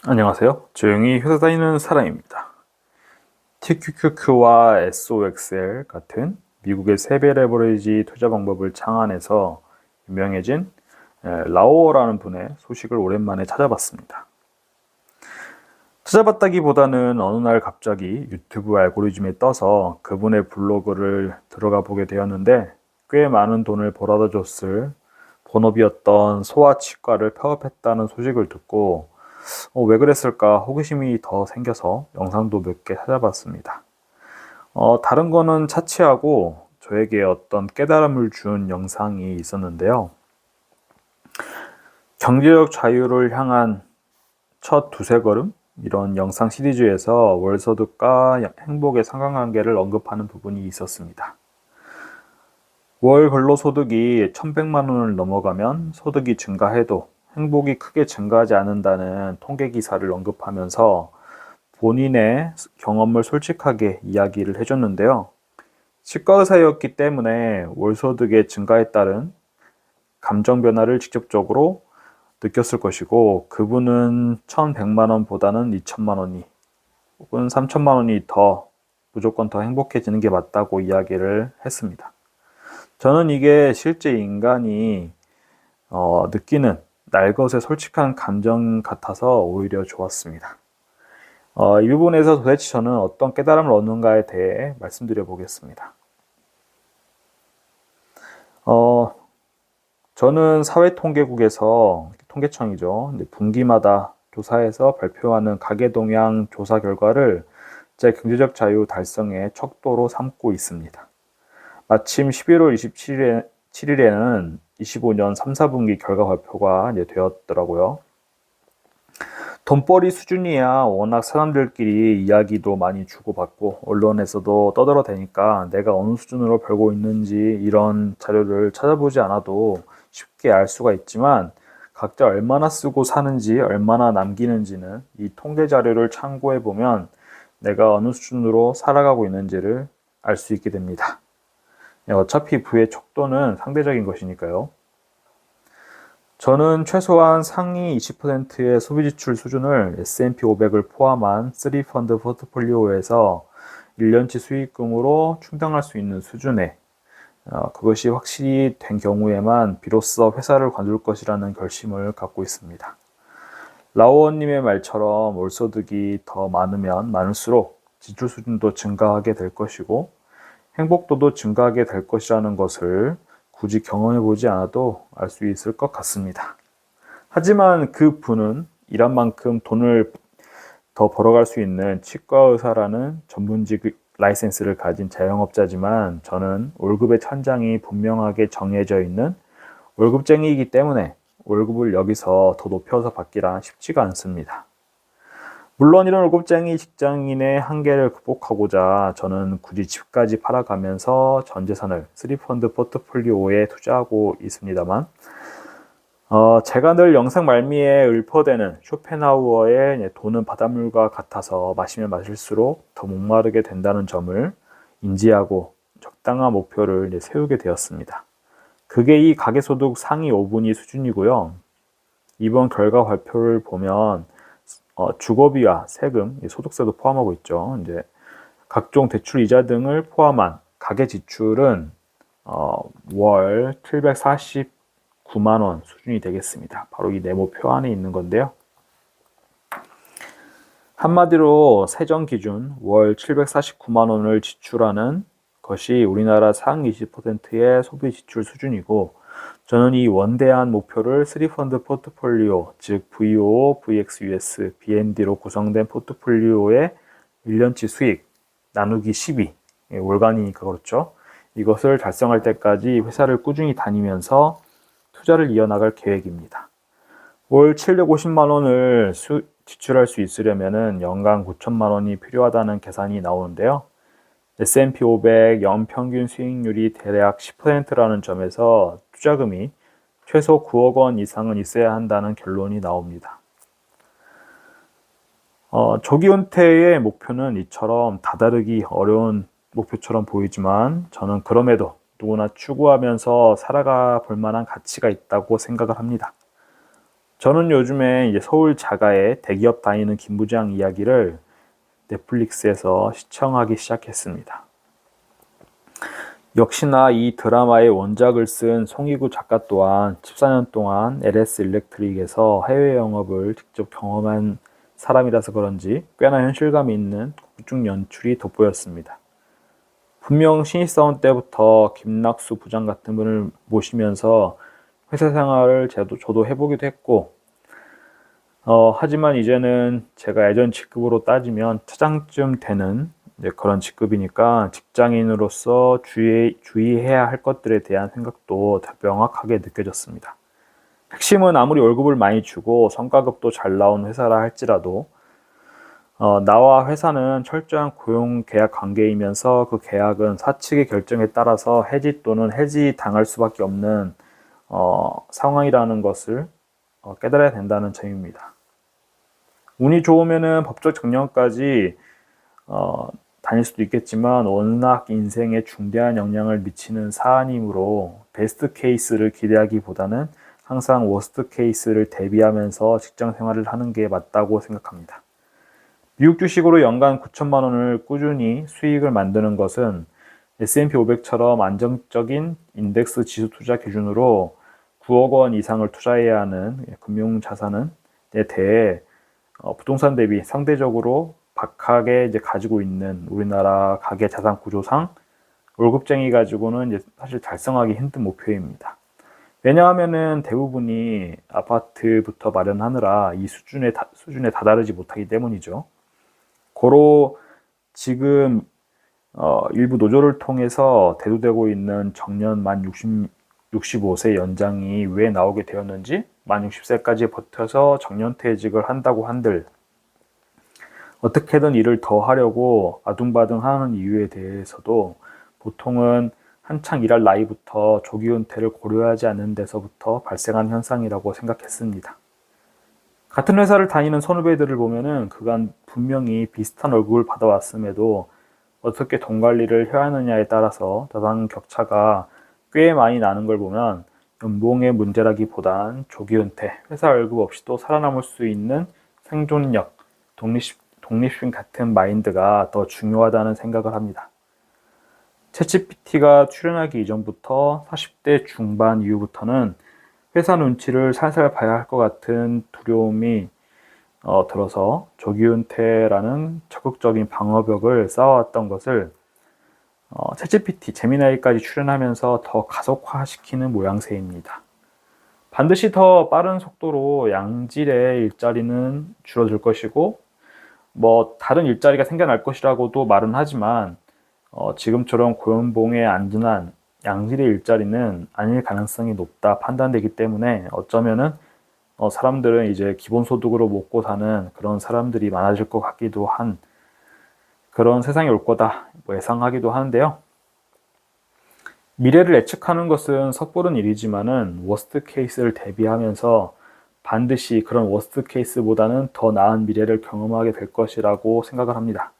안녕하세요. 조용히 회사 다니는 사람입니다. TQQQ와 SOXL 같은 미국의 세배 레버리지 투자 방법을 창안해서 유명해진 라오어라는 분의 소식을 오랜만에 찾아봤습니다. 찾아봤다기보다는 어느 날 갑자기 유튜브 알고리즘에 떠서 그분의 블로그를 들어가 보게 되었는데 꽤 많은 돈을 벌어다 줬을 본업이었던 소아치과를 폐업했다는 소식을 듣고 왜 그랬을까 호기심이 더 생겨서 영상도 몇 개 찾아봤습니다. 다른 거는 차치하고 저에게 어떤 깨달음을 준 영상이 있었는데요. 경제적 자유를 향한 첫 두세 걸음? 이런 영상 시리즈에서 월소득과 행복의 상관관계를 언급하는 부분이 있었습니다. 월 근로소득이 1,100만 원을 넘어가면 소득이 증가해도 행복이 크게 증가하지 않는다는 통계 기사를 언급하면서 본인의 경험을 솔직하게 이야기를 해줬는데요. 치과 의사였기 때문에 월소득의 증가에 따른 감정 변화를 직접적으로 느꼈을 것이고 그분은 1,100만 원보다는 2천만 원이 혹은 3천만 원이 무조건 더 행복해지는 게 맞다고 이야기를 했습니다. 저는 이게 실제 인간이 느끼는 날것의 솔직한 감정 같아서 오히려 좋았습니다. 이 부분에서 도대체 저는 어떤 깨달음을 얻는가에 대해 말씀드려 보겠습니다. 저는 사회통계국에서 통계청이죠. 분기마다 조사해서 발표하는 가계동향 조사 결과를 제 경제적 자유 달성의 척도로 삼고 있습니다. 마침 11월 27일에는 25년 3, 4분기 결과 발표가 되었더라고요. 돈벌이 수준이야 워낙 사람들끼리 이야기도 많이 주고받고 언론에서도 떠들어대니까 내가 어느 수준으로 벌고 있는지 이런 자료를 찾아보지 않아도 쉽게 알 수가 있지만 각자 얼마나 쓰고 사는지 얼마나 남기는지는 이 통계 자료를 참고해 보면 내가 어느 수준으로 살아가고 있는지를 알 수 있게 됩니다. 어차피 부의 척도는 상대적인 것이니까요. 저는 최소한 상위 20%의 소비지출 수준을 S&P 500을 포함한 3펀드 포트폴리오에서 1년치 수익금으로 충당할 수 있는 수준에 그것이 확실히 된 경우에만 비로소 회사를 관둘 것이라는 결심을 갖고 있습니다. 라오원님의 말처럼 월소득이 더 많으면 많을수록 지출 수준도 증가하게 될 것이고 행복도도 증가하게 될 것이라는 것을 굳이 경험해보지 않아도 알 수 있을 것 같습니다. 하지만 그 분은 일한 만큼 돈을 더 벌어갈 수 있는 치과 의사라는 전문직 라이센스를 가진 자영업자지만 저는 월급의 천장이 분명하게 정해져 있는 월급쟁이이기 때문에 월급을 여기서 더 높여서 받기란 쉽지가 않습니다. 물론 이런 월급쟁이 직장인의 한계를 극복하고자 저는 굳이 집까지 팔아가면서 전 재산을 3펀드 포트폴리오에 투자하고 있습니다만 제가 늘 영상 말미에 읊어대는 쇼펜하우어의 돈은 바닷물과 같아서 마시면 마실수록 더 목마르게 된다는 점을 인지하고 적당한 목표를 세우게 되었습니다. 그게 이 가계소득 상위 5분위 수준이고요. 이번 결과 발표를 보면 주거비와 세금, 소득세도 포함하고 있죠. 이제 각종 대출 이자 등을 포함한 가계 지출은 월 749만 원 수준이 되겠습니다. 바로 이 네모표 안에 있는 건데요. 한마디로 세정 기준 월 749만 원을 지출하는 것이 우리나라 상위 20%의 소비 지출 수준이고 저는 이 원대한 목표를 3펀드 포트폴리오, 즉 VO, VXUS, BND로 구성된 포트폴리오의 1년치 수익 나누기 12, 월간이니까 그렇죠. 이것을 달성할 때까지 회사를 꾸준히 다니면서 투자를 이어나갈 계획입니다. 월 750만 원을 지출할 수 있으려면 연간 9천만 원이 필요하다는 계산이 나오는데요. S&P 500 연평균 수익률이 대략 10%라는 점에서 투자금이 최소 9억 원 이상은 있어야 한다는 결론이 나옵니다. 조기 은퇴의 목표는 이처럼 다다르기 어려운 목표처럼 보이지만 저는 그럼에도 누구나 추구하면서 살아가 볼 만한 가치가 있다고 생각을 합니다. 저는 요즘에 이제 서울 자가에 대기업 다니는 김부장 이야기를 넷플릭스에서 시청하기 시작했습니다. 역시나 이 드라마의 원작을 쓴 송이구 작가 또한 14년 동안 LS 일렉트릭에서 해외 영업을 직접 경험한 사람이라서 그런지 꽤나 현실감이 있는 국중 연출이 돋보였습니다. 분명 신입사원 때부터 김낙수 부장 같은 분을 모시면서 회사 생활을 저도 해보기도 했고, 하지만 이제는 제가 예전 직급으로 따지면 차장쯤 되는 그런 직급이니까 직장인으로서 주의해야 할 것들에 대한 생각도 명확하게 느껴졌습니다. 핵심은 아무리 월급을 많이 주고 성과급도 잘 나온 회사라 할지라도 나와 회사는 철저한 고용 계약 관계이면서 그 계약은 사측의 결정에 따라서 해지 또는 해지 당할 수밖에 없는 상황이라는 것을 깨달아야 된다는 점입니다. 운이 좋으면은 법적 정년까지 다닐 수도 있겠지만 워낙 인생에 중대한 영향을 미치는 사안이므로 베스트 케이스를 기대하기보다는 항상 워스트 케이스를 대비하면서 직장 생활을 하는 게 맞다고 생각합니다. 미국 주식으로 연간 9천만 원을 꾸준히 수익을 만드는 것은 S&P 500처럼 안정적인 인덱스 지수 투자 기준으로 9억 원 이상을 투자해야 하는 금융자산에 대해 부동산 대비 상대적으로 박하게 이제 가지고 있는 우리나라 가계 자산 구조상 월급쟁이 가지고는 이제 사실 달성하기 힘든 목표입니다. 왜냐하면은 대부분이 아파트부터 마련하느라 이 수준에 다다르지 못하기 때문이죠. 고로 지금 일부 노조를 통해서 대두되고 있는 정년 만 65세 연장이 왜 나오게 되었는지, 만 60세까지 버텨서 정년퇴직을 한다고 한들 어떻게든 일을 더 하려고 아둥바둥 하는 이유에 대해서도 보통은 한창 일할 나이부터 조기 은퇴를 고려하지 않는 데서부터 발생한 현상이라고 생각했습니다. 같은 회사를 다니는 선후배들을 보면은 그간 분명히 비슷한 월급을 받아왔음에도 어떻게 돈 관리를 해야 하느냐에 따라서 자산 격차가 꽤 많이 나는 걸 보면 연봉의 문제라기보단 조기 은퇴, 회사 월급 없이도 살아남을 수 있는 생존력, 독립심 같은 마인드가 더 중요하다는 생각을 합니다. 챗GPT가 출연하기 이전부터 40대 중반 이후부터는 회사 눈치를 살살 봐야 할 것 같은 두려움이 들어서 조기 은퇴라는 적극적인 방어벽을 쌓아왔던 것을 챗GPT, 제미나이까지 출연하면서 더 가속화시키는 모양새입니다. 반드시 더 빠른 속도로 양질의 일자리는 줄어들 것이고 다른 일자리가 생겨날 것이라고도 말은 하지만 지금처럼 고연봉에 안전한 양질의 일자리는 아닐 가능성이 높다 판단되기 때문에 어쩌면은 사람들은 이제 기본소득으로 먹고 사는 그런 사람들이 많아질 것 같기도 한 그런 세상이 올 거다 예상하기도 하는데요. 미래를 예측하는 것은 섣부른 일이지만은 워스트 케이스를 대비하면서 반드시 그런 워스트 케이스보다는 더 나은 미래를 경험하게 될 것이라고 생각을 합니다.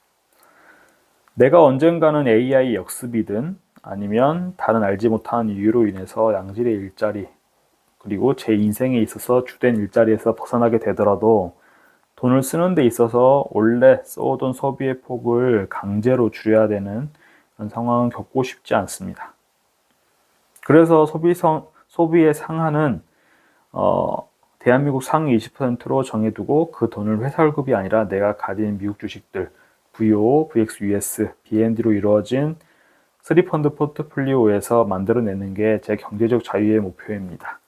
내가 언젠가는 AI 역습이든 아니면 다른 알지 못하는 이유로 인해서 양질의 일자리 그리고 제 인생에 있어서 주된 일자리에서 벗어나게 되더라도 돈을 쓰는 데 있어서 원래 써오던 소비의 폭을 강제로 줄여야 되는 그런 상황은 겪고 싶지 않습니다. 그래서 소비의 상한은 대한민국 상위 20%로 정해두고 그 돈을 회사 월급이 아니라 내가 가진 미국 주식들 VO, VXUS, BND로 이루어진 3펀드 포트폴리오에서 만들어내는 게 제 경제적 자유의 목표입니다.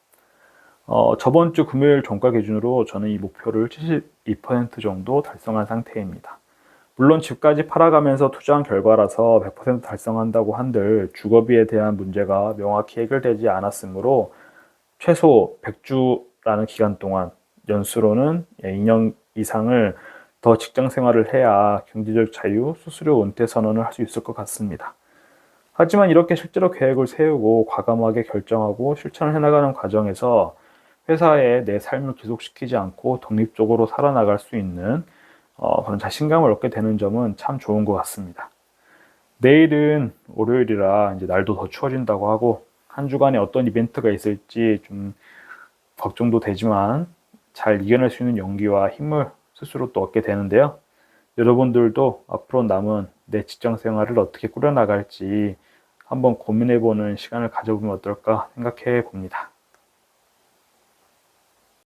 저번 주 금요일 종가 기준으로 저는 이 목표를 72% 정도 달성한 상태입니다. 물론 집까지 팔아가면서 투자한 결과라서 100% 달성한다고 한들 주거비에 대한 문제가 명확히 해결되지 않았으므로 최소 100주라는 기간 동안 연수로는 2년 이상을 더 직장 생활을 해야 경제적 자유, 수수료 은퇴 선언을 할 수 있을 것 같습니다. 하지만 이렇게 실제로 계획을 세우고 과감하게 결정하고 실천을 해나가는 과정에서 회사에 내 삶을 기속시키지 않고 독립적으로 살아나갈 수 있는 그런 자신감을 얻게 되는 점은 참 좋은 것 같습니다. 내일은 월요일이라 이제 날도 더 추워진다고 하고 한 주간에 어떤 이벤트가 있을지 좀 걱정도 되지만 잘 이겨낼 수 있는 용기와 힘을 스스로 또 얻게 되는데요. 여러분들도 앞으로 남은 내 직장 생활을 어떻게 꾸려나갈지 한번 고민해보는 시간을 가져보면 어떨까 생각해 봅니다.